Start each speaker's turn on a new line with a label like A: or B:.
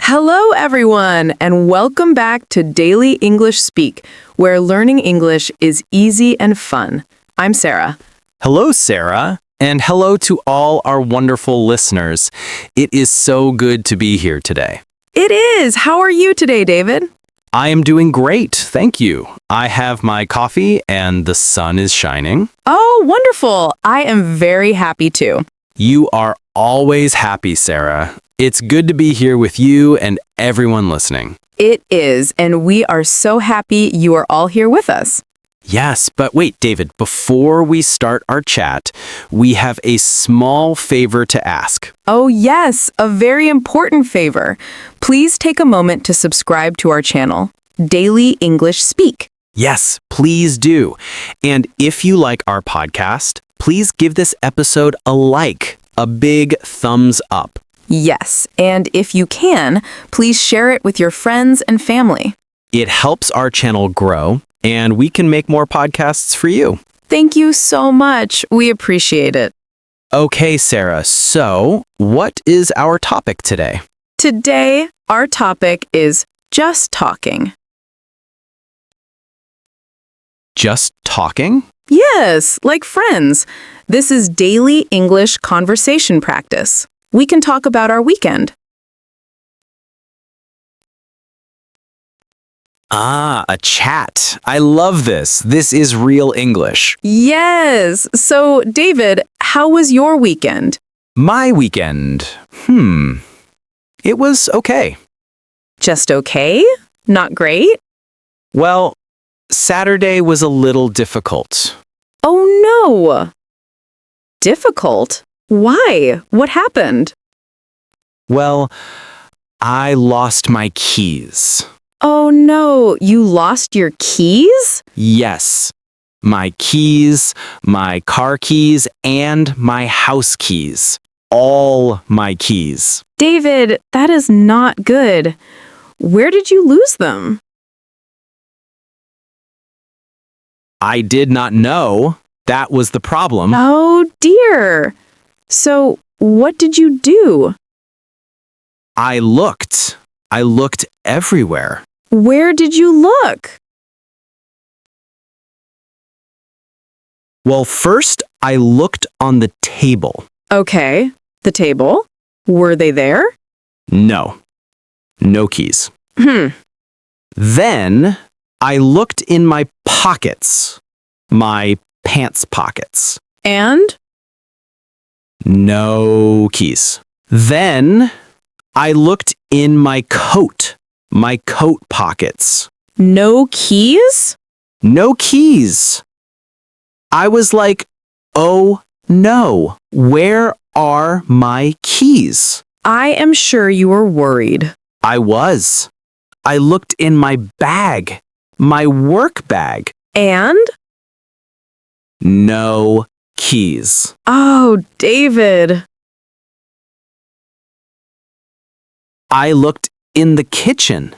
A: Hello, everyone, and welcome back to Daily English Speak, where learning English is easy and fun. I'm Sarah.
B: Hello, Sarah, and hello to all our wonderful listeners. It is so good to be here today.
A: It is. How are you today, David?
B: I am doing great, thank you. I have my coffee and the sun is shining.
A: Oh, wonderful. I am very happy too.
B: You are always happy, Sarah. It's good to be here with you and everyone listening.
A: It is, and we are so happy you are all here with us.
B: Yes, but wait, David, before we start our chat, we have a small favor to ask.
A: Oh, yes, a very important favor. Please take a moment to subscribe to our channel, Daily English Speak.
B: Yes, please do. And if you like our podcast, please give this episode a like, a big thumbs up.
A: Yes, and if you can, please share it with your friends and family.
B: It helps our channel grow, and we can make more podcasts for you.
A: Thank you so much. We appreciate it.
B: Okay, Sarah, so what is our topic today?
A: Today, our topic is just talking.
B: Just talking?
A: Yes, like friends. This is daily English conversation practice. We can talk about our weekend.
B: Ah, a chat. I love this. This is real English.
A: Yes. So, David, how was your weekend?
B: My weekend. It was okay.
A: Just okay? Not great?
B: Well, Saturday was a little difficult.
A: Oh, no. Difficult? Why? What happened?
B: Well, I lost my keys.
A: Oh, no. You lost your keys?
B: Yes, my keys, my car keys, and my house keys. All my keys.
A: David, that is not good. Where did you lose them?
B: I did not know. That was the problem.
A: Oh, dear. So, what did you do?
B: I looked. I looked everywhere.
A: Where did you look?
B: Well, first, I looked on the table.
A: Okay, the table. Were they there?
B: No. No keys. Then, I looked in my pockets. My pants pockets.
A: And?
B: No keys. Then, I looked in my coat pockets.
A: No keys?
B: No keys. I was like, oh no, where are my keys?
A: I am sure you were worried.
B: I was. I looked in my bag, my work bag.
A: And?
B: No keys.
A: Oh, David.
B: I looked in the kitchen.